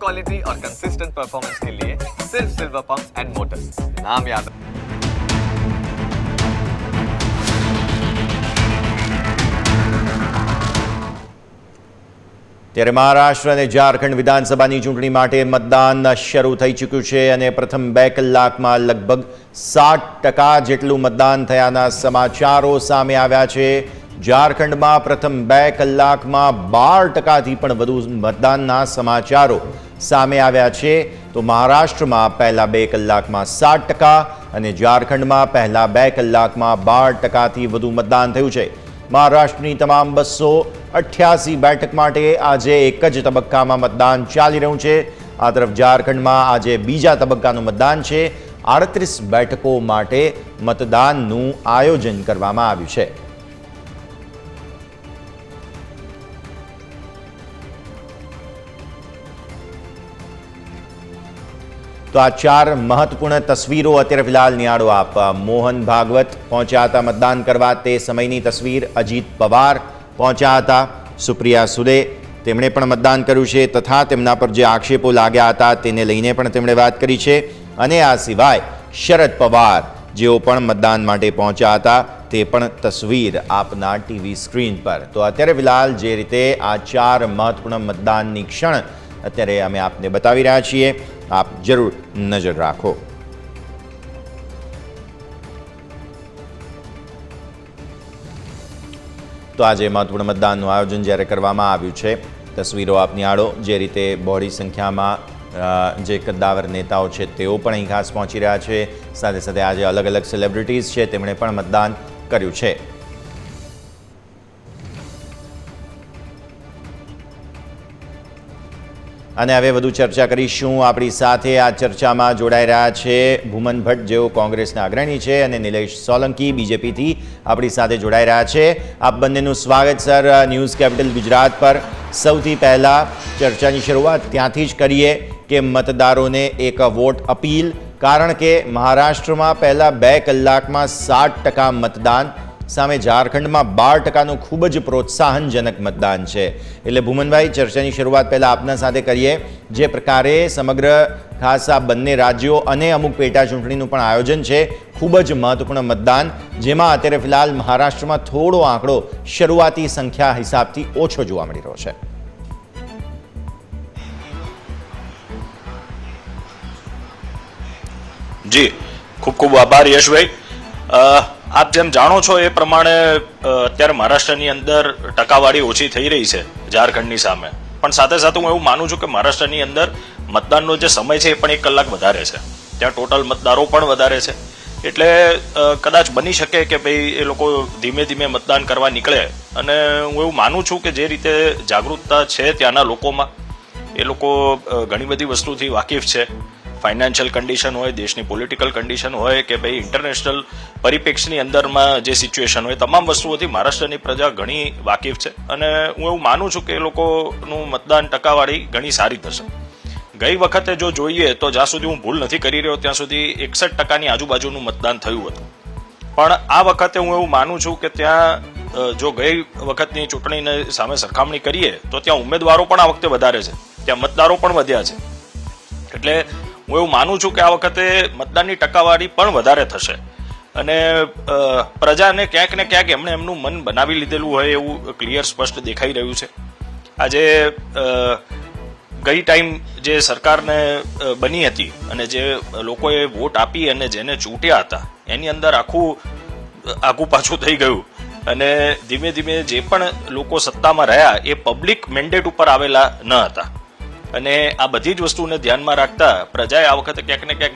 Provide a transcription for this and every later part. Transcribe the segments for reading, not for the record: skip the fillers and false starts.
Quality और consistent performance के लिए सिर्फ सिल्वर पंप्स एंड मोटर्स, नाम याद। ત્યારે મહારાષ્ટ્ર અને ઝારખંડ વિધાનસભાની ચૂંટણી માટે મતદાન શરૂ થઈ ચૂક્યું છે અને પ્રથમ 2 કલાકમાં લગભગ 60% જેટલું મતદાન થયાના સમાચારો સામે આવ્યા છે। ઝારખંડમાં પ્રથમ 2 કલાકમાં 12%થી પણ વધુ મતદાનના સમાચારો સામે આવ્યા છે, તો મહારાષ્ટ્રમાં પહેલા 2 કલાકમાં 60% અને ઝારખંડમાં પહેલા 2 કલાકમાં 12%થી વધુ મતદાન થયું છે। મહારાષ્ટ્રની તમામ 288 બેઠક માટે આજે એક જ તબક્કામાં મતદાન ચાલી રહ્યું છે। આ તરફ ઝારખંડમાં આજે બીજા તબક્કાનું મતદાન છે। 38 બેઠકો માટે મતદાનનું આયોજન કરવામાં આવ્યું છે। तो आ 4 महत्वपूर्ण तस्वीरों अत्यारे फिलहाल निहाळो आप। मोहन भागवत पहुंचा था मतदान करवा, ते समयनी तस्वीर। अजीत पवार पहुंचा था, सुप्रिया सुले तेमणे पण मतदान कर्युं छे तथा तेमना पर जे आक्षेपो लाग्या हता तेने लईने पण तेमणे वात करी छे। अने आ सिवाय शरद पवार जेओ पण मतदान माटे पहुंचा हता ते पण तस्वीर आपना टीवी स्क्रीन पर। तो अत्यारे फिलहाल जे रीते आ 4 महत्वपूर्ण मतदाननी क्षण अत्यारे अमे आपने बतावी रह्या छीए, आप जरूर नजर राखो। तो आज महत्वपूर्ण मतदानનું આયોજન જ્યારે કરવામાં આવ્યું છે, તસવીરો આપ નિહાળો। જે રીતે બહોળી સંખ્યામાં જે કદ્દાવર નેતાઓ છે તેઓ પણ અહીં ખાસ પહોંચી રહ્યા છે, સાથે સાથે આજે અલગ અલગ સેલિબ્રિટીઝ છે તેમણે પણ મતદાન કર્યું છે। અને હવે વધુ ચર્ચા કરીશું। આપણી સાથે આ ચર્ચામાં જોડાઈ રહ્યા છે ભૂમન ભટ્ટ, જેઓ કોંગ્રેસના અગ્રણી છે, અને નિલેશ સોલંકી બીજેપીથી આપણી સાથે જોડાઈ રહ્યા છે। આપ બંનેનું સ્વાગત સર ન્યૂઝ કેપિટલ ગુજરાત પર। સૌથી પહેલાં ચર્ચાની શરૂઆત ત્યાંથી જ કરીએ કે મતદારોને એક વોટ અપીલ, કારણ કે મહારાષ્ટ્રમાં પહેલા 2 કલાકમાં 60% મતદાન સામે ઝારખંડમાં 12%નું ખૂબ જ પ્રોત્સાહનજનક મતદાન છે। એટલે ભૂમનભાઈ, ચર્ચાની શરૂઆત પહેલાં આપના સાથે કરીએ। જે પ્રકારે સમગ્ર ખાસ આ બંને રાજ્યો અને અમુક પેટા ચૂંટણીનું પણ આયોજન છે, ખૂબ જ મહત્વપૂર્ણ મતદાન, જેમાં અત્યારે ફિલહાલ મહારાષ્ટ્રમાં થોડો આંકડો શરૂઆતી સંખ્યા હિસાબથી ઓછો જોવા મળી રહ્યો છે। જી, ખૂબ ખૂબ આભાર યશભાઈ। આપ જેમ જાણો છો એ પ્રમાણે અત્યારે મહારાષ્ટ્રની અંદર ટકાવારી ઓછી થઈ રહી છે ઝારખંડની સામે, પણ સાથે સાથે હું એવું માનું છું કે મહારાષ્ટ્રની અંદર મતદાનનો જે સમય છે એ પણ 1 કલાક વધારે છે, ત્યાં ટોટલ મતદારો પણ વધારે છે। એટલે કદાચ બની શકે કે ભાઈ એ લોકો ધીમે ધીમે મતદાન કરવા નીકળે, અને હું એવું માનું છું કે જે રીતે જાગૃતતા છે ત્યાંના લોકોમાં, એ લોકો ઘણી બધી વસ્તુથી વાકેફ છે। ફાઇનાન્શિયલ કન્ડિશન હોય, દેશની પોલિટિકલ કન્ડિશન હોય કે ભાઈ ઇન્ટરનેશનલ પરિપ્રેક્ષની અંદરમાં જે સિચ્યુએશન હોય, તમામ વસ્તુઓથી મહારાષ્ટ્રની પ્રજા ઘણી વાકેફ છે, અને હું એવું માનું છું કે એ લોકોનું મતદાન ટકાવારી ઘણી સારી થશે। ગઈ વખતે જો જોઈએ તો જ્યાં સુધી હું ભૂલ નથી કરી રહ્યો ત્યાં સુધી 61%ની આજુબાજુનું મતદાન થયું હતું, પણ આ વખતે હું એવું માનું છું કે ત્યાં જો ગઈ વખતની ચૂંટણીને સામે સરખામણી કરીએ તો ત્યાં ઉમેદવારો પણ આ વખતે વધારે છે, ત્યાં મતદારો પણ વધ્યા છે। એટલે હું એવું માનું છું કે આ વખતે મતદાનની ટકાવારી પણ વધારે થશે, અને પ્રજાને ક્યાંક ને ક્યાંક એમણે એમનું મન બનાવી લીધેલું હોય એવું ક્લિયર સ્પષ્ટ દેખાઈ રહ્યું છે। આજે ગઈ ટાઈમ જે સરકારને બની હતી અને જે લોકોએ વોટ આપી અને જેને ચૂંટ્યા હતા એની અંદર આખું પાછું થઈ ગયું, અને ધીમે ધીમે જે પણ લોકો સત્તામાં રહ્યા એ પબ્લિક મેન્ડેટ ઉપર આવેલા ન હતા, અને આ બધી જ વસ્તુને ધ્યાનમાં રાખતા પ્રજાએ આ વખતે ક્યાંક ને ક્યાંક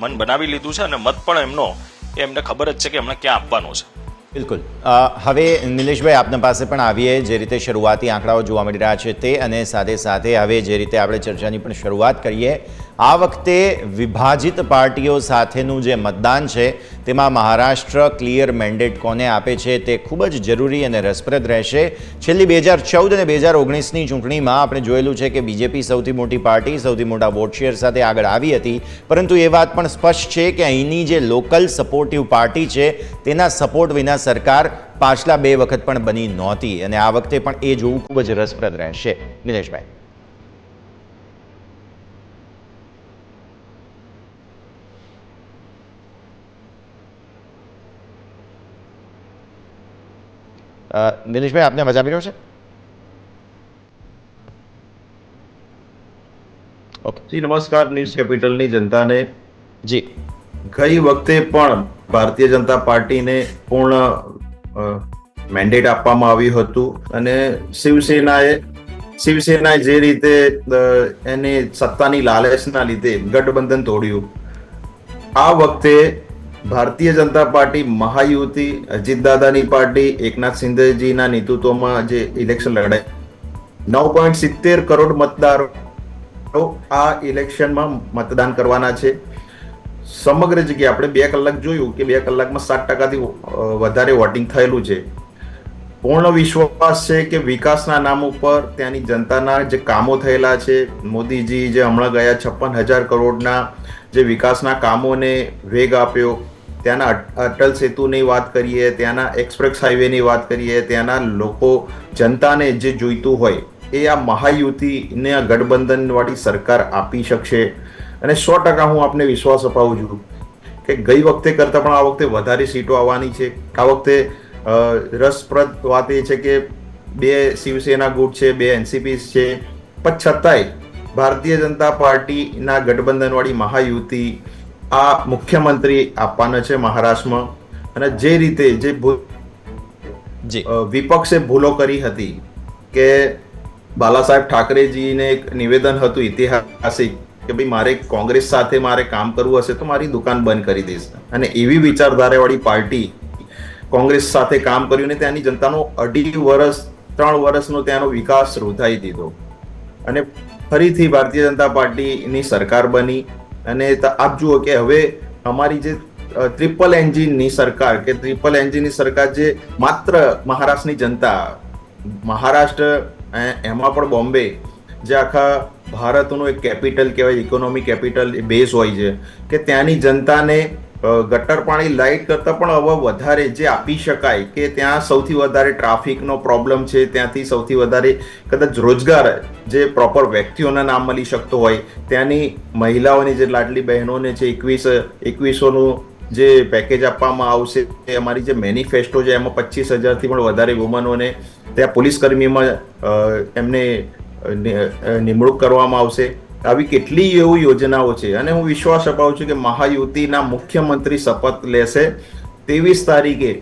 મન બનાવી લીધું છે, અને મત પણ એમને ખબર જ છે કે એમને ક્યાં આપવાનો છે। બિલકુલ। હવે નિલેશભાઈ, આપના પાસે પણ આવીએ। જે રીતે શરૂઆતી આંકડાઓ જોવા મળી રહ્યા છે તે, અને સાથે સાથે હવે જે રીતે આપણે ચર્ચાની પણ શરૂઆત કરીએ, આ વખતે વિભાજિત પાર્ટીઓ સાથેનું જે મતદાન છે તેમાં મહારાષ્ટ્ર ક્લિયર મેન્ડેટ કોને આપે છે તે ખૂબ જ જરૂરી અને રસપ્રદ રહેશે। છેલ્લી 2014 અને 2019ની ચૂંટણીમાં આપણે જોયેલું છે કે બીજેપી સૌથી મોટી પાર્ટી, સૌથી મોટા વોટ શેર સાથે આગળ આવી હતી, પરંતુ એ વાત પણ સ્પષ્ટ છે કે અહીંની જે લોકલ સપોર્ટિવ પાર્ટી છે તેના સપોર્ટ વિના સરકાર પાછલા 2 વખત પણ બની નહોતી, અને આ વખતે પણ એ જોવું ખૂબ જ રસપ્રદ રહેશે। નિલેશભાઈ। નિલેશભાઈ, આપને અવાજ આવી રહ્યો છે? ઓકે જી નમસ્કાર. ન્યૂઝ કેપિટલની જનતાને જી. ગઈ વખતે પણ ભારતીય જનતા પાર્ટીને પૂર્ણ મેન્ડેટ આપવામાં આવ્યું હતું અને શિવસેનાએ જે રીતે એની સત્તાની લાલચના લીધે ગઠબંધન તોડ્યું, આ વખતે ભારતીય જનતા પાર્ટી મહાયુતિ, અજીતદાદાની પાર્ટી, એકનાથ શિંદેજીના નેતૃત્વમાં જે ઇલેક્શન લડાય, 9.70 કરોડ મતદારો આ ઇલેક્શનમાં મતદાન કરવાના છે. સમગ્ર જગ્યાએ આપણે 2 કલાક જોયું કે 2 કલાકમાં 7% વધારે વોટિંગ થયેલું છે. પૂર્ણ વિશ્વાસ છે કે વિકાસના નામ ઉપર ત્યાંની જનતાના જે કામો થયેલા છે, મોદીજી જે હમણાં ગયા 56,000 કરોડના જે વિકાસના કામોને વેગ આપ્યો, ત્યાંના અટલ સેતુની વાત કરીએ, ત્યાંના એક્સપ્રેસ હાઈવેની વાત કરીએ, ત્યાંના લોકો જનતાને જે જોઈતું હોય એ આ મહાયુતિને આ ગઠબંધનવાળી સરકાર આપી શકશે. અને 100% હું આપને વિશ્વાસ અપાવું છું કે ગઈ વખતે કરતાં પણ આ વખતે વધારે સીટો આવવાની છે. આ વખતે રસપ્રદ વાત એ છે કે 2 શિવસેના ગુટ છે, 2 એનસીપી છે, પણ છતાંય ભારતીય જનતા પાર્ટીના ગઠબંધનવાળી મહાયુતિ આ મુખ્યમંત્રી આપવાના છે મહારાષ્ટ્રમાં. અને જે રીતે વિપક્ષે ભૂલો કરી હતી કે બાલાસાહેબ ઠાકરેજીને એક નિવેદન હતું ઐતિહાસિક કે ભાઈ મારે કોંગ્રેસ સાથે મારે કામ કરવું હશે તો મારી દુકાન બંધ કરી દઈશ, અને એવી વિચારધારાવાળી પાર્ટી કોંગ્રેસ સાથે કામ કર્યું ને ત્યાંની જનતાનો 2.5 વર્ષ 3 વર્ષનો ત્યાંનો વિકાસ રોધાઈ દીધો અને ફરીથી ભારતીય જનતા પાર્ટીની સરકાર બની. અને આપ જુઓ કે હવે અમારી જે ટ્રિપલ એન્જિનની સરકાર જે માત્ર મહારાષ્ટ્રની જનતા, મહારાષ્ટ્ર એમાં પણ બોમ્બે જે આખા ભારતનું એક કેપિટલ કહેવાય, ઇકોનોમી કેપિટલ બેઝ હોય છે, કે ત્યાંની જનતાને ગટર પાણી લાઇટ કરતાં પણ હવે વધારે જે આપી શકાય, કે ત્યાં સૌથી વધારે ટ્રાફિકનો પ્રોબ્લેમ છે, ત્યાંથી સૌથી વધારે કદાચ રોજગાર જે પ્રોપર વ્યક્તિઓના નામ મળી શકતો હોય, ત્યાંની મહિલાઓની જે લાડલી બહેનોને છે 2100નું જે પેકેજ આપવામાં આવશે, અમારી જે મેનિફેસ્ટો છે એમાં 25,000થી પણ વધારે વુમનોને ત્યાં પોલીસ કર્મીમાં એમને નિમણૂક કરવામાં આવશે. આવી કેટલી એવી યોજનાઓ છે અને હું વિશ્વાસ અપાવું છું કે મહાયુતિના મુખ્યમંત્રી શપથ લેશે 23 તારીખે.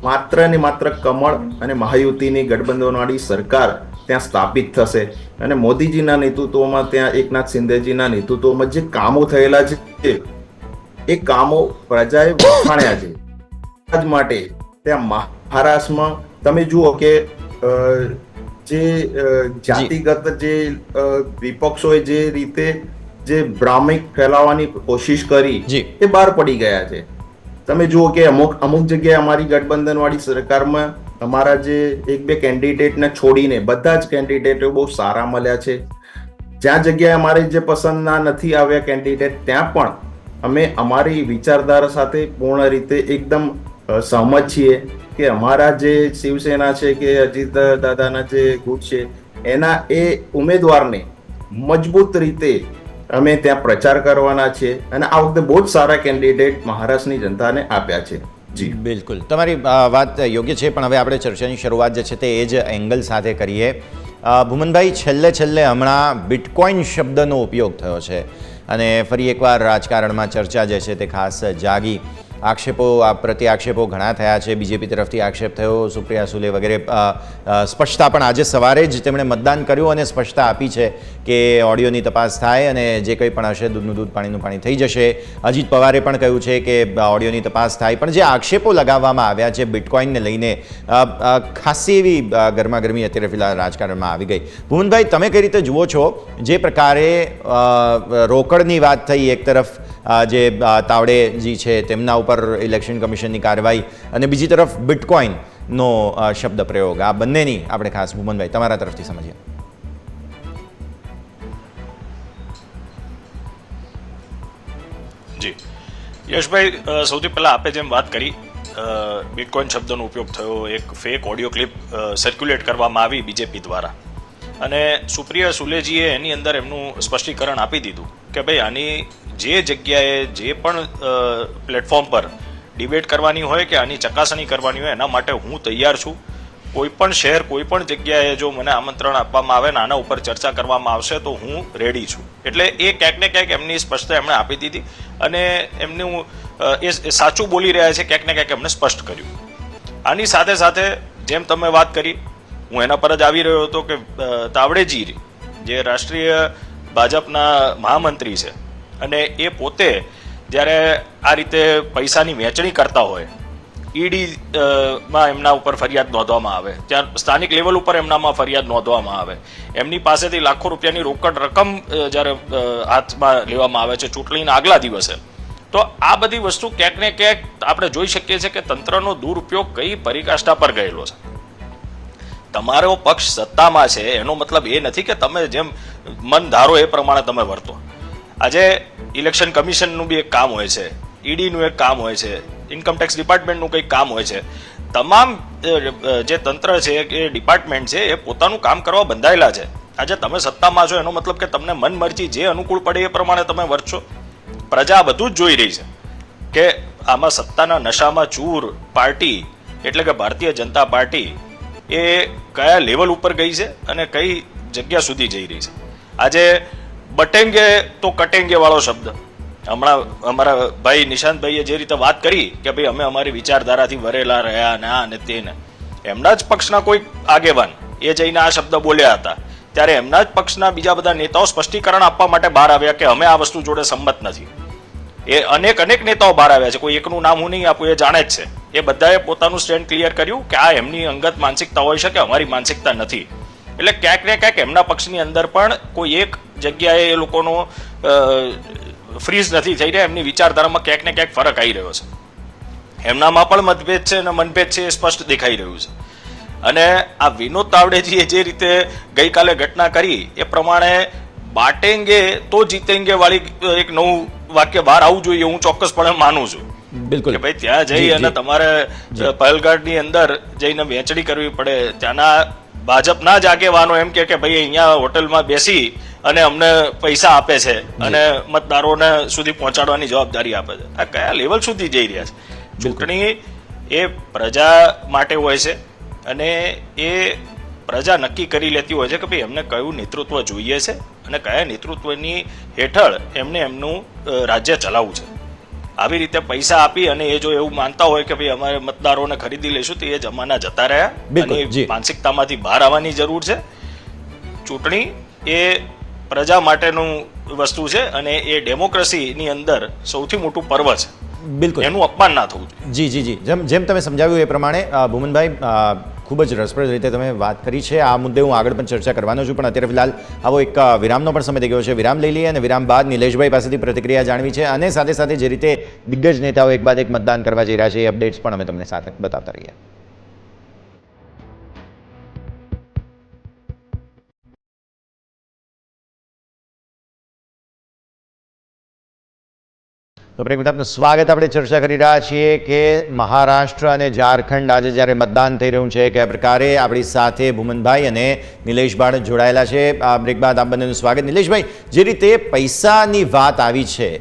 માત્ર ને માત્ર કમળ અને મહાયુતિની ગઠબંધનવાળી સરકાર ત્યાં સ્થાપિત થશે અને મોદીજીના નેતૃત્વમાં, ત્યાં એકનાથ શિંદેજીના નેતૃત્વમાં જે કામો થયેલા છે એ કામો પ્રજાએ વખાણ્યા છે. આજ માટે ત્યાં મહારાષ્ટ્રમાં તમે જુઓ કે જે જાતિગત જે વિપક્ષોએ જે રીતે જે ભ્રામિક ફેલાવવાની કોશિશ કરી એ બહાર પડી ગયા છે. તમે જુઓ કે અમુક જગ્યાએ અમારી ગઠબંધનવાળી સરકારમાં અમારા જે 1-2 કેન્ડિડેટને છોડીને બધા જ કેન્ડિડેટો બહુ સારા મળ્યા છે. જ્યાં જગ્યાએ અમારે જે પસંદના નથી આવ્યા કેન્ડિડેટ, ત્યાં પણ અમે અમારી વિચારધારા સાથે પૂર્ણ રીતે એકદમ સહમત છીએ કે અમારા જે શિવસેના છે કે અજીત દાદાના જે ગુટ છે એના એ ઉમેદવારને મજબૂત રીતે અમે ત્યાં પ્રચાર કરવાના છે અને આ વખતે બહુ જ સારા કેન્ડિડેટ મહારાષ્ટ્રની જનતાને આપ્યા છે. જી બિલકુલ, તમારી વાત યોગ્ય છે, પણ હવે આપણે ચર્ચાની શરૂઆત જે છે તે એ જ એંગલ સાથે કરીએ. ભુમનભાઈ, છેલ્લે હમણાં બિટકોઇન શબ્દનો ઉપયોગ થયો છે અને ફરી એકવાર રાજકારણમાં ચર્ચા જે છે તે ખાસ જાગી. પ્રતિ આક્ષેપો ઘણા થયા છે. બીજેપી તરફથી આક્ષેપ થયો, સુપ્રિયા સુલે વગેરે સ્પષ્ટતા પણ આજે સવારે જ તેમણે મતદાન કર્યું અને સ્પષ્ટતા આપી છે કે ઓડિયોની તપાસ થાય અને જે કંઈ પણ હશે દૂધનું દૂધ પાણીનું પાણી થઈ જશે. અજીત પવારે પણ કહ્યું છે કે ઓડિયોની તપાસ થાય, પણ જે આક્ષેપો લગાવવામાં આવ્યા છે બિટકોઇનને લઈને, ખાસી એવી ગરમાગરમી અત્યારે ફિલહાલ રાજકારણમાં આવી ગઈ. ભુવનભાઈ, તમે કઈ રીતે જુઓ છો જે પ્રકારે રોકડની વાત થઈ એક તરફ, જે તાવડેજી છે તેમના ઉપર ઇલેક્શન કમિશનની કાર્યવાહી, અને બીજી તરફ બિટકોઇનનો શબ્દ પ્રયોગ, આ બંનેની આપણે ખાસ ભુવનભાઈ તમારા તરફથી સમજીએ. જી યશભાઈ, સૌથી પહેલા આપે જેમ વાત કરી, બિટકોઇન શબ્દનો ઉપયોગ થયો, એક ફેક ઓડિયો ક્લિપ સર્ક્યુલેટ કરવામાં આવી બીજેપી દ્વારા, અને સુપ્રિયા સુલેજીએ એની અંદર એમનું સ્પષ્ટીકરણ આપી દીધું કે ભાઈ આની જે જગ્યાએ જે પણ પ્લેટફોર્મ પર ડિબેટ કરવાની હોય કે આની ચકાસણી કરવાની હોય એના માટે હું તૈયાર છું. કોઈ પણ શહેર કોઈ પણ જગ્યાએ જો મને આમંત્રણ આપવામાં આવે ને આના ઉપર ચર્ચા કરવામાં આવશે તો હું રેડી છું. એટલે એ ક્યાંક ને ક્યાંક એમની સ્પષ્ટતા એમણે આપી દીધી અને એમનું એ સાચું બોલી રહ્યા છે ક્યાંક ને ક્યાંક એમણે સ્પષ્ટ કર્યું. આની સાથે સાથે જેમ તમે વાત કરી હું એના પર જ આવી રહ્યો હતો કે તાવડેજી જે રાષ્ટ્રીય ભાજપના મહામંત્રી છે અને એ પોતે જ્યારે આ રીતે પૈસાની વહેંચણી કરતા હોય ઈડી માં એમના ઉપર ફરિયાદ નોંધવામાં આવે, ત્યાં સ્થાનિક લેવલ ઉપર એમનામાં ફરિયાદ નોંધવામાં આવે, એમની પાસેથી લાખો રૂપિયાની રોકડ રકમ જ્યારે હાથમાં લેવામાં આવે છે ચૂંટણીના આગલા દિવસે, તો આ બધી વસ્તુ ક્યાંક ને ક્યાંક આપણે જોઈ શકીએ છીએ કે તંત્રનો દુરુપયોગ કઈ પરિકાષ્ઠા પર ગયેલો છે. તમારો પક્ષ સત્તામાં છે એનો મતલબ એ નથી કે તમે જેમ મન ધારો એ પ્રમાણે તમે વર્તો. આજે ઇલેક્શન કમિશનનું બી એક કામ હોય છે, ઈડીનું એક કામ હોય છે, ઇન્કમટેક્સ ડિપાર્ટમેન્ટનું કંઈક કામ હોય છે. તમામ જે તંત્ર છે કે ડિપાર્ટમેન્ટ છે એ પોતાનું કામ કરવા બંધાયેલા છે. આજે તમે સત્તામાં છો એનો મતલબ કે તમને મન મરજી જે અનુકૂળ પડે એ પ્રમાણે તમે વર્તશો. પ્રજા બધું જ જોઈ રહી છે કે આમાં સત્તાના નશામાં ચૂર પાર્ટી એટલે કે ભારતીય જનતા પાર્ટી એ કયા લેવલ ઉપર ગઈ છે અને કઈ જગ્યા સુધી જઈ રહી છે. આજે બટેંગે તો કટેંગે વાળો શબ્દ હમણાં અમારા ભાઈ નિશાંતભાઈએ જે રીતે વાત કરી કે ભાઈ અમે અમારી વિચારધારાથી વરેલા રહ્યા ને આ ને તે ને, એમના જ પક્ષના કોઈ આગેવાન એ જઈને આ શબ્દ બોલ્યા હતા ત્યારે એમના જ પક્ષના બીજા બધા નેતાઓ સ્પષ્ટીકરણ આપવા માટે બહાર આવ્યા કે અમે આ વસ્તુ જોડે સંમત નથી. એ અનેક નેતાઓ બહાર આવ્યા છે, કોઈ એકનું નામ હું નહીં આપું, એ જાણે જ છે. એ બધાએ પોતાનું સ્ટેન્ડ ક્લિયર કર્યું કે આ એમની અંગત માનસિકતા હોઈ શકે, અમારી માનસિકતા નથી. એટલે ક્યાંક ને ક્યાંક એમના પક્ષની અંદર પણ કોઈ એક જગ્યાએ એ લોકોનો ફ્રીઝ નથી થઈ રહ્યા, એમની વિચારધારામાં ક્યાંક ને ક્યાંક ફરક આવી રહ્યો છે. એમનામાં પણ મતભેદ છે અને મનભેદ છે એ સ્પષ્ટ દેખાઈ રહ્યું છે. અને આ વિનોદ તાવડેજીએ જે રીતે ગઈકાલે ઘટના કરી એ પ્રમાણે બાટેંગે તો જીતેંગે વાળી એક નવું વાક્ય બહાર આવવું જોઈએ, હું ચોક્કસપણે માનું છું. બિલકુલ કે ભાઈ ત્યાં જઈ અને તમારે પહેલગામની અંદર જઈને વહેંચણી કરવી પડે. ત્યાંના ભાજપના જ આગેવાનો એમ કે ભાઈ અહીંયા હોટલમાં બેસી અને અમને પૈસા આપે છે અને મતદારોને સુધી પહોંચાડવાની જવાબદારી આપે છે. આ કયા લેવલ સુધી જઈ રહ્યા છે? ચૂંટણી એ પ્રજા માટે હોય છે અને એ પ્રજા નક્કી કરી લેતી હોય છે કે ભાઈ એમને કયું નેતૃત્વ જોઈએ છે અને કયા નેતૃત્વની હેઠળ એમને એમનું રાજ્ય ચલાવવું છે. આવી રીતે પૈસા આપી અને એ જો એવું માનતા હોય કે ભાઈ અમારે મતદારોને ખરીદી લઈશું તો એ જમાના જતા રહ્યા અને માનસિકતામાંથી બહાર આવવાની જરૂર છે. ચૂંટણી એ પ્રજા માટેનું વસ્તુ છે અને એ ડેમોક્રેસીની અંદર સૌથી મોટું પર્વ છે. બિલકુલ એનું અપમાન ના થવું જોઈએ. જી જેમ તમે સમજાવ્યું એ પ્રમાણે ભુવનભાઈ ખૂબ જ રસપ્રદ રીતે તમે વાત કરી છે. આ મુદ્દે હું આગળ પણ ચર્ચા કરવાનો છું, પણ અત્યારે ફિલહાલ આવો એક વિરામનો પણ સમય થઈ ગયો છે. વિરામ લઈ લઈએ અને વિરામ બાદ નિલેશભાઈ પાસેથી પ્રતિક્રિયા જાણવી છે અને સાથે સાથે જે રીતે દિગ્ગજ નેતાઓ એક બાદ એક મતદાન કરવા જઈ રહ્યા છે એ અપડેટ્સ પણ અમે તમને સાથે બતાવતા રહીએ. તો પ્રેમ આપનું સ્વાગત. આપણે ચર્ચા કરી રહ્યા છીએ કે મહારાષ્ટ્ર અને ઝારખંડ આજે જ્યારે મતદાન થઈ રહ્યું છે કયા પ્રકારે આપણી સાથે ભુવનભાઈ અને નિલેશ બાળ જોડાયેલા છે. આ બ્રેક બાદ આપ બંનેનું સ્વાગત. નિલેશભાઈ, જે રીતે પૈસાની વાત આવી છે,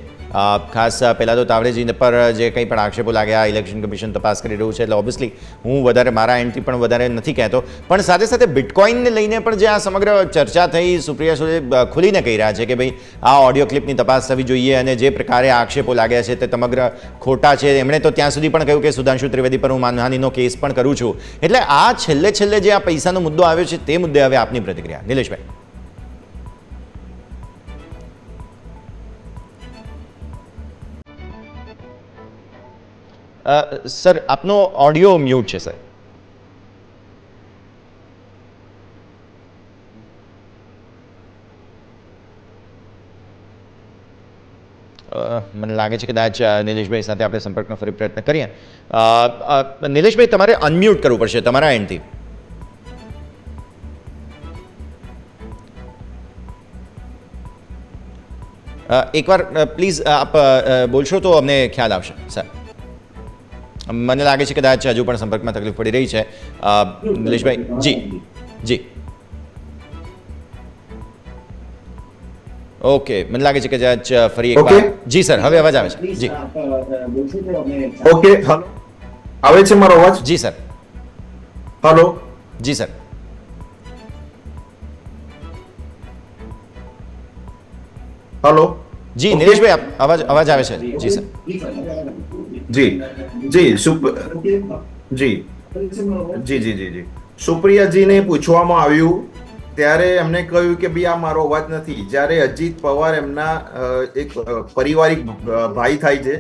ખાસ પહેલાં તો તાવડેજી પર જે કંઈ પણ આક્ષેપો લાગ્યા, ઇલેક્શન કમિશન તપાસ કરી રહ્યું છે એટલે ઓબ્વિયસલી હું વધારે મારા એન્ડથી પણ વધારે નથી કહેતો, પણ સાથે સાથે બિટકોઇનને લઈને પણ જે આ સમગ્ર ચર્ચા થઈ, સુપ્રિયા સુલે ખુલીને કહી રહ્યા છે કે ભાઈ આ ઓડિયો ક્લિપની તપાસ થવી જોઈએ અને જે પ્રકારે આક્ષેપો લાગ્યા છે તે સમગ્ર ખોટા છે. એમણે તો ત્યાં સુધી પણ કહ્યું કે સુધાંશુ ત્રિવેદી પર હું માનહાનિનો કેસ પણ કરું છું. એટલે આ છેલ્લે જે આ પૈસાનો મુદ્દો આવ્યો છે તે મુદ્દે હવે આપની પ્રતિક્રિયા નિલેશભાઈ. સર આપનો ઓડિયો મ્યુટ છે સર. મને લાગે છે કદાચ નિલેશભાઈ સાથે આપણે સંપર્કનો ફરી પ્રયત્ન કરીએ. નિલેશભાઈ, તમારે અનમ્યુટ કરવું પડશે તમારા એન્ડથી. એકવાર પ્લીઝ આપ બોલશો તો અમને ખ્યાલ આવશે સર. મને લાગે છે કદાચ હજુ પણ સંપર્કમાં તકલીફ પડી રહી છે. નિલેશભાઈ જી ઓકે, મને લાગે છે કે કદાચ ફરી એક જી સર હવે અવાજ આવે છે. જી ઓકે, હેલો, આવે છે મારો અવાજ? જી સર. હેલો, જી સર. હલો જી Okay. નિલેશભાઈ અવાજ આવે છે. જી સર. જી જી સુપ્રિયાજીને પૂછવામાં આવ્યું ત્યારે એમને કહ્યું કે ભાઈ આ મારો અવાજ નથી. જ્યારે અજીત પવાર એમના એક પારિવારિક ભાઈ થાય છે,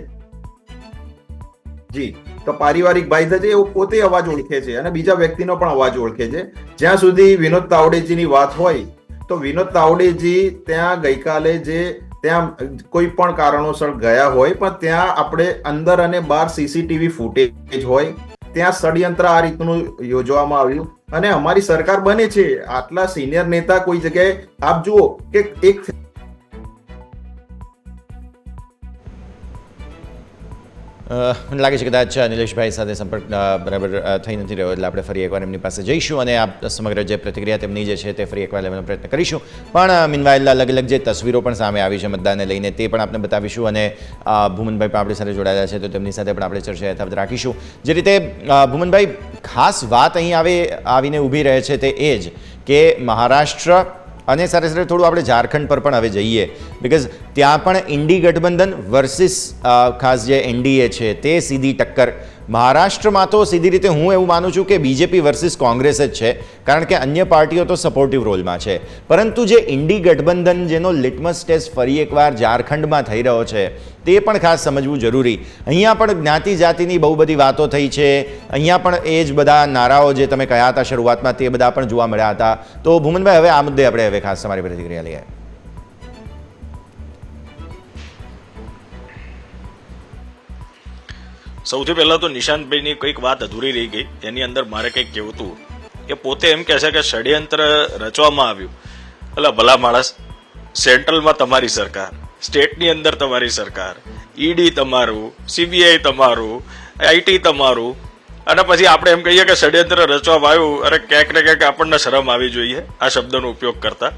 જી, તો પારિવારિક ભાઈ થાય છે, એવું પોતે અવાજ ઓળખે છે અને બીજા વ્યક્તિનો પણ અવાજ ઓળખે છે. જ્યાં સુધી વિનોદ તાવડેજીની વાત હોય તો વિનોદ તાવડેજી ત્યાં ગઈકાલે જે ત્યાં કોઈ પણ કારણોસર ગયા હોય, પણ ત્યાં આપણે અંદર અને બહાર સીસીટીવી ફૂટેજ હોય, ત્યાં ષડયંત્ર આ રીતનું યોજવામાં આવ્યું અને અમારી સરકાર બને છે. આટલા સિનિયર નેતા કોઈ જગ્યાએ આપ જુઓ કે એક મને લાગે છે કદાચ નિલેશભાઈ સાથે સંપર્ક બરાબર થઈ નથી રહ્યો, એટલે આપણે ફરી એકવાર એમની પાસે જઈશું અને આ સમગ્ર જે પ્રતિક્રિયા તેમની જે છે તે ફરી એકવાર લેવાનો પ્રયત્ન કરીશું. પણ મીનવાઇલ અલગ અલગ જે તસવીરો પણ સામે આવી છે મતદાનને લઈને તે પણ આપણે બતાવીશું અને ભૂમનભાઈ પણ આપણી સાથે જોડાયેલા છે તો તેમની સાથે પણ આપણે ચર્ચા યથાવત રાખીશું. જે રીતે ભૂમનભાઈ ખાસ વાત અહીં આવીને ઊભી રહે છે તે એ જ કે મહારાષ્ટ્ર અને સાથે સાથે થોડું આપણે ઝારખંડ પર પણ હવે જઈએ, બિકોઝ ત્યાં પણ ઇન્ડી ગઠબંધન વર્સિસ ખાસ જે એનડીએ છે તે સીધી ટક્કર. મહારાષ્ટ્રમાં તો સીધી રીતે હું એવું માનું છું કે બીજેપી વર્સિસ કોંગ્રેસ જ છે, કારણ કે અન્ય પાર્ટીઓ તો સપોર્ટિવ રોલમાં છે. પરંતુ જે ઇન્ડી ગઠબંધન જેનો લિટમસ ટેસ્ટ ફરી એકવાર ઝારખંડમાં થઈ રહ્યો છે તે પણ ખાસ સમજવું જરૂરી. અહીંયા પણ જ્ઞાતિ જાતિની બહુ બધી વાતો થઈ છે, અહીંયા પણ એ જ બધા નારાઓ જે તમે કહ્યા હતા શરૂઆતમાં તે બધા પણ જોવા મળ્યા હતા. તો ભૂમનભાઈ હવે આ મુદ્દે આપણે હવે ખાસ તમારી પ્રતિક્રિયા લઈએ. સૌથી પહેલા તો નિશાંતભાઈની કંઈક વાત અધૂરી રહી ગઈ, એની અંદર મારે કંઈક કહેવું હતું. એ પોતે એમ કહે છે કે ષડયંત્ર રચવામાં આવ્યું. એટલે ભલા માણસ, સેન્ટ્રલમાં તમારી સરકાર, સ્ટેટની અંદર તમારી સરકાર, ઈડી તમારું, સીબીઆઈ તમારું, આઈટી તમારું, અને પછી આપણે એમ કહીએ કે ષડયંત્ર રચવામાં આવ્યું. અરે ક્યાંક ને ક્યાંક આપણને શરમ આવી જોઈએ આ શબ્દનો ઉપયોગ કરતા.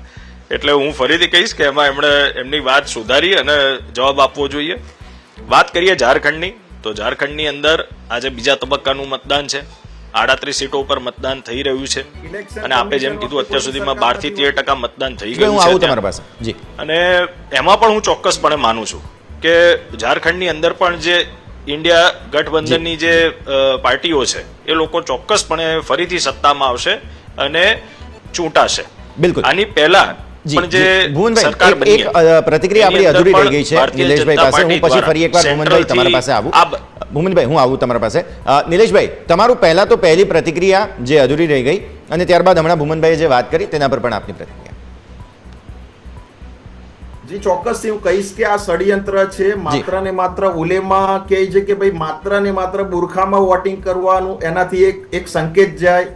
એટલે હું ફરીથી કહીશ કે એમાં એમણે એમની વાત સુધારી અને જવાબ આપવો જોઈએ. વાત કરીએ ઝારખંડની, તો ઝારખંડની અંદર આજે બીજા તબક્કાનું મતદાન છે. 38 સીટો ઉપર મતદાન થઈ રહ્યું છે અને આપણે જેમ કીધું અત્યાર સુધીમાં 12 થી 13% મતદાન થઈ ગયું છે તમારી પાસે. જી. અને એમાં પણ હું ચોક્કસપણે માનું છું કે ઝારખંડની અંદર પણ જે ઇન્ડિયા ગઠબંધનની જે પાર્ટીઓ છે એ લોકો ચોક્કસપણે ફરીથી સત્તામાં આવશે અને ચૂંટાશે. બિલકુલ. આની પહેલા પણ જે સરકાર બની એક પ્રતિક્રિયા આપણી અધૂરી રહી ગઈ છે નિલેશભાઈ પાસે. હું પછી ફરી એકવાર ભૂમનભાઈ તમારા પાસે આવું. ભૂમનભાઈ હું આવું તમારા પાસે. નિલેશભાઈ તમારું પહેલા તો પહેલી પ્રતિક્રિયા જે અધૂરી રહી ગઈ અને ત્યારબાદ હમણાં ભૂમનભાઈએ જે વાત કરી તેના પર પણ આપની પ્રતિક્રિયા. જી ચોક્કસથી હું કહીશ કે આ ષડયંત્ર છે. માત્ર ને માત્ર ઉલેમા કહે છે કે ભાઈ માત્ર ને માત્ર બુરખામાં વોટિંગ કરવાનું, એનાથી એક સંકેત જાય,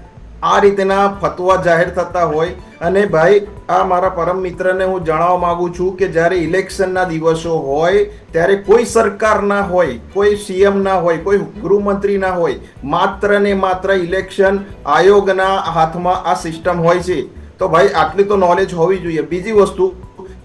આ રીતના ફતવા જાહેર થતા હોય. અને ભાઈ આ મારા પરમ મિત્રને હું જણાવવા માંગુ છું કે જ્યારે ઇલેક્શનના દિવસો હોય ત્યારે કોઈ સરકાર ના હોય, કોઈ સીએમ ના હોય, કોઈ ગૃહમંત્રી ના હોય, માત્ર ને માત્ર ઇલેક્શન આયોગના હાથમાં આ સિસ્ટમ હોય છે. તો ભાઈ આટલી તો નોલેજ હોવી જોઈએ. બીજી વસ્તુ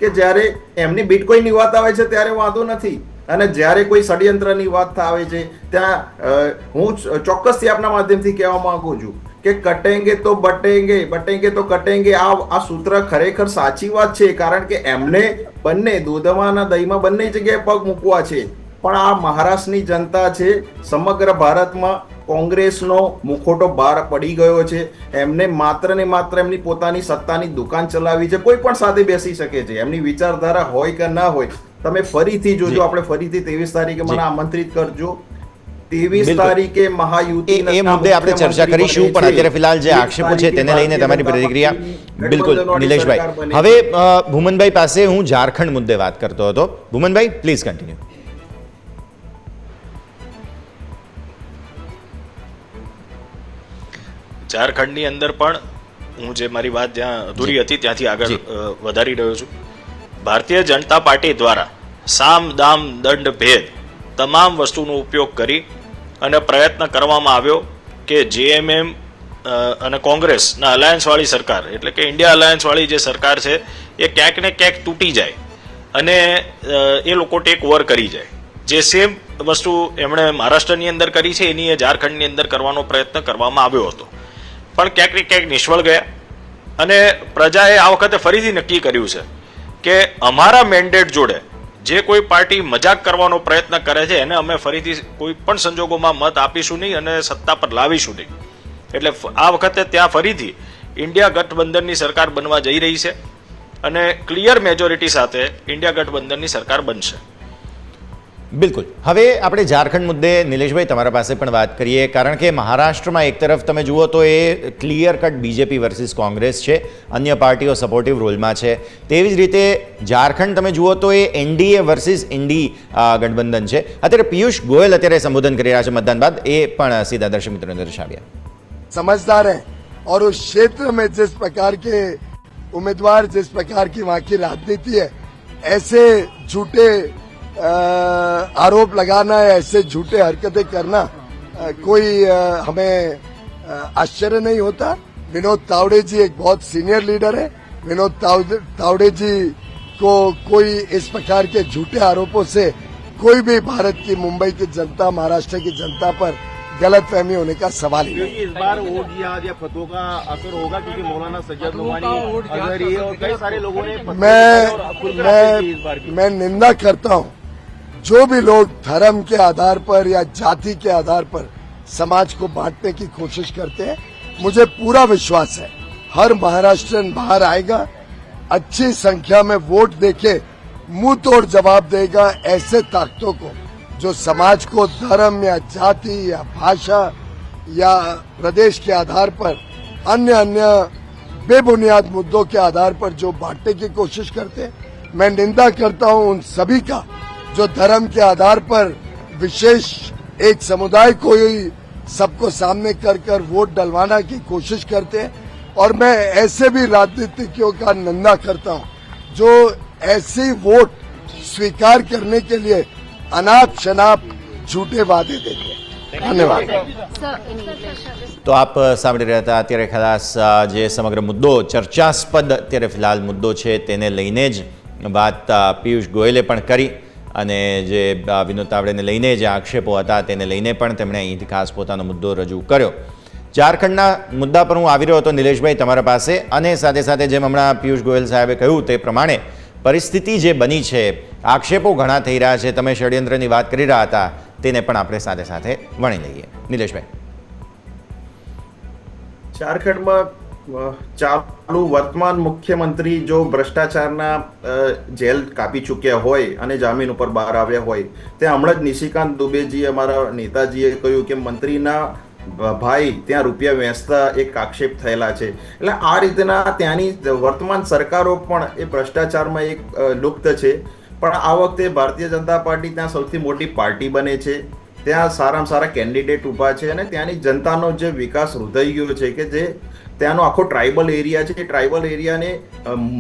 કે જ્યારે એમની બિટકોઈનની વાત આવે છે ત્યારે વાંધો નથી, અને જ્યારે કોઈ ષડયંત્રની વાત આવે છે ત્યાં હું ચોક્કસથી આપના માધ્યમથી કહેવા માંગુ છું કે કટેંગે તો બટેંગે, બટેંગે તો કટેંગે. આ સૂત્ર ખરેખર સાચી વાત છે, કારણ કે એમને બંને દૂધમાં અને દહીંમાં બંને જગ્યાએ પગ મૂકવા છે. પણ આ મહારાષ્ટ્રની જનતા છે, સમગ્ર ભારતમાં કોંગ્રેસનો મુખોટો બહાર પડી ગયો છે. એમને માત્ર ને માત્ર એમની પોતાની સત્તાની દુકાન ચલાવી છે. કોઈ પણ સાથે બેસી શકે છે, એમની વિચારધારા હોય કે ના હોય. તમે ફરીથી જોજો, આપણે ફરીથી 23 તારીખે મને આમંત્રિત કરજો. 23 તારીખે મહાયુતિ એ મુદ્દે આપણે ચર્ચા કરીશું, પણ અત્યારે ફિલહાલ જે આક્ષેપો છે તેને લઈને તમારી પ્રતિક્રિયા. બિલકુલ નિલેશભાઈ. હવે ભૂમનભાઈ પાસે હું ઝારખંડ મુદ્દે વાત કરતો હતો. ભૂમનભાઈ પ્લીઝ કન્ટિન્યુ. ઝારખંડની અંદર પણ હું જે મારી વાત જ્યાં અધૂરી હતી ત્યાંથી આગળ વધારી રહ્યો છું. ભારતીય જનતા પાર્ટી દ્વારા સામ દામ દંડ ભેદ તમામ વસ્તુનો ઉપયોગ કરી અને પ્રયત્ન કરવામાં આવ્યો કે જેએમએમ અને કોંગ્રેસના અલાયન્સવાળી સરકાર, એટલે કે ઇન્ડિયા અલાયન્સવાળી જે સરકાર છે એ ક્યાંક ને ક્યાંક તૂટી જાય અને એ લોકો ટેક ઓવર કરી જાય. જે સેમ વસ્તુ એમણે મહારાષ્ટ્રની અંદર કરી છે એની એ ઝારખંડની અંદર કરવાનો પ્રયત્ન કરવામાં આવ્યો હતો. પણ ક્યાંક ને ક્યાંક નિષ્ફળ ગયા અને પ્રજાએ આ વખતે ફરીથી નક્કી કર્યું છે કે અમારા મેન્ડેટ જોડે જે કોઈ પાર્ટી મજાક કરવાનો પ્રયત્ન કરે છે એને અમે ફરીથી કોઈ પણ સંજોગોમાં મત આપીશું નહીં અને સત્તા પર લાવીશું નહીં. એટલે આ વખતે ત્યાં ફરીથી ઇન્ડિયા ગઠબંધનની સરકાર બનવા જઈ રહી છે અને ક્લિયર મેજોરિટી સાથે ઇન્ડિયા ગઠબંધનની સરકાર બનશે. બિલકુલ. હવે આપણે ઝારખંડ મુદ્દે નિલેશભાઈ તમારા પાસે પણ વાત કરીએ, કારણ કે મહારાષ્ટ્રમાં એક તરફ તમે જુઓ તો એ clear cut BJP versus Congress છે, અન્ય પાર્ટીઓ સપોર્ટિવ રોલમાં છે. તેવી જ રીતે ઝારખંડ તમે જુઓ તો એ એનડીએ વર્સિસ ઇન્ડી ગઠબંધન છે. અત્યારે પિયુષ ગોયલ અત્યારે સંબોધન કરી રહ્યા છે મતદાન બાદ, એ પણ સીધા દર્શક મિત્રોને દર્શાવ્યા. समझदार है और उस क्षेत्र में जिस प्रकार के उम्मीदवार, जिस प्रकार की वहां की राजनीति है, ऐसे झूठे आरोप लगाना, ऐसे झूठे हरकतें करना कोई हमें आश्चर्य नहीं होता. विनोद तावड़े जी एक बहुत सीनियर लीडर है. विनोद तावड़े जी को कोई इस प्रकार के झूठे आरोपों से कोई भी भारत की, मुंबई की जनता, महाराष्ट्र की जनता पर गलत फहमी होने का सवाल ही नहीं. इस बार वोट जिहाद या फतों का असर होगा क्योंकि मौलाना सज्जद नुमानी अजहरी और कई सारे लोगों ने मैं निंदा करता हूं जो भी लोग धर्म के आधार पर या जाति के आधार पर समाज को बांटने की कोशिश करते हैं. मुझे पूरा विश्वास है हर महाराष्ट्रन बाहर आएगा, अच्छी संख्या में वोट देके मुंह तोड़ जवाब देगा ऐसे ताकतों को जो समाज को धर्म या जाति या भाषा या प्रदेश के आधार पर अन्य बेबुनियाद मुद्दों के आधार पर जो बांटने की कोशिश करते हैं. मैं निंदा करता हूं उन सभी का जो धर्म के आधार पर विशेष एक समुदाय को ही सबको सामने कर वोट डलवाना की कोशिश करते हैं. और मैं ऐसे भी राजनीतिज्ञों का निंदा करता हूं जो ऐसी वोट स्वीकार करने के लिए अनाप शनाप झूठे वादे देते हैं. धन्यवाद. તો આપ સાંભળી રહ્યા હતા અત્યારે ખાસ જે સમગ્ર મુદ્દો ચર્ચાસ્પદ અત્યારે ફિલહાલ મુદ્દો છે તેને લઈને જ વાત પિયુષ ગોયલે પણ કરી અને જે વિનોદ તાવડેને લઈને જે આક્ષેપો હતા તેને લઈને પણ તેમણે અહીંથી ખાસ પોતાનો મુદ્દો રજૂ કર્યો. ઝારખંડના મુદ્દા પર હું આવી રહ્યો હતો નિલેશભાઈ તમારા પાસે, અને સાથે સાથે જેમ હમણાં પિયુષ ગોયલ સાહેબે કહ્યું તે પ્રમાણે પરિસ્થિતિ જે બની છે, આક્ષેપો ઘણા થઈ રહ્યા છે, તમે ષડયંત્રની વાત કરી રહ્યા હતા, તેને પણ આપણે સાથે સાથે વણી લઈએ. નિલેશભાઈ, ઝારખંડમાં ચાલુ વર્તમાન મુખ્યમંત્રી જો ભ્રષ્ટાચારના જેલ કાપી ચૂક્યા હોય અને જામીન ઉપર બહાર આવ્યા હોય, ત્યાં હમણાં જ નિશિકાંત દુબેજી અમારા નેતાજીએ કહ્યું કે મંત્રીના ભાઈ ત્યાં રૂપિયા વેચતા એક આક્ષેપ થયેલા છે. એટલે આ રીતના ત્યાંની વર્તમાન સરકારો પણ એ ભ્રષ્ટાચારમાં એક લુપ્ત છે. પણ આ વખતે ભારતીય જનતા પાર્ટી ત્યાં સૌથી મોટી પાર્ટી બને છે, ત્યાં સારામાં સારા કેન્ડિડેટ ઊભા છે અને ત્યાંની જનતાનો જે વિકાસ રૂધાઈ ગયો છે કે જે ત્યાંનો આખો ટ્રાઇબલ એરિયા છે, એ ટ્રાઇબલ એરિયાને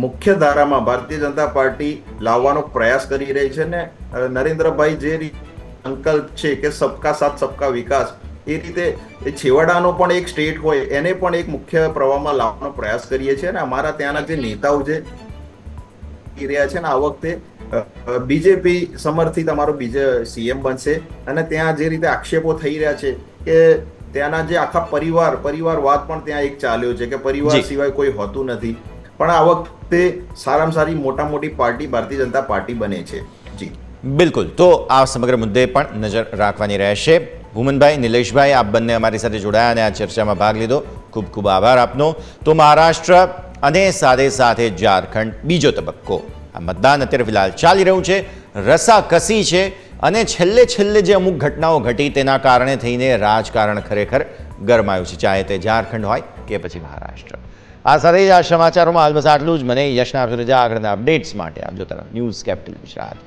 મુખ્ય ધારામાં ભારતીય જનતા પાર્ટી લાવવાનો પ્રયાસ કરી રહી છે. ને નરેન્દ્રભાઈ જે સંકલ્પ છે કે સબકા સાથ સબકા વિકાસ, એ રીતે એ છેવાડાનો પણ એક સ્ટેટ હોય એને પણ એક મુખ્ય પ્રવાહમાં લાવવાનો પ્રયાસ કરીએ છીએ. અને અમારા ત્યાંના જે નેતાઓ જે રહ્યા છે ને આ વખતે બીજેપી સમર્થિત અમારો બીજો સીએમ બનશે. અને ત્યાં જે રીતે આક્ષેપો થઈ રહ્યા છે કે ત્યાંના જે આખા પરિવારવાદ પણ ત્યાં એક ચાલ્યો છે કે પરિવાર સિવાય કોઈ હોતું નથી. પણ આ વખતે સારામાં સારી મોટી પાર્ટી ભારતીય જનતા પાર્ટી બને છે. જી બિલકુલ. તો આ સમગ્ર મુદ્દે પણ નજર રાખવાની રહેશે. ભૂમનભાઈ, નિલેશભાઈ, આપ બંને અમારી સાથે જોડાયા અને આ ચર્ચામાં ભાગ લીધો, ખૂબ ખૂબ આભાર આપનો. તો મહારાષ્ટ્ર અને સાથે સાથે ઝારખંડ બીજો તબક્કો, આ મતદાન અત્યારે ફિલહાલ ચાલી રહ્યું છે, રસાકસી છે અને છેલ્લે જે અમુક ઘટનાઓ ઘટી તેના કારણે થઈને રાજકારણ ખરેખર ગરમાયું છે, ચાહે તે ઝારખંડ હોય કે પછી મહારાષ્ટ્ર. આ સાથે જ આ સમાચારોમાં હાલ બસ આટલું જ. મને યશના રજા આગળના અપડેટ્સ માટે આપ જોતા રહો ન્યૂઝ કેપિટલ ગુજરાત.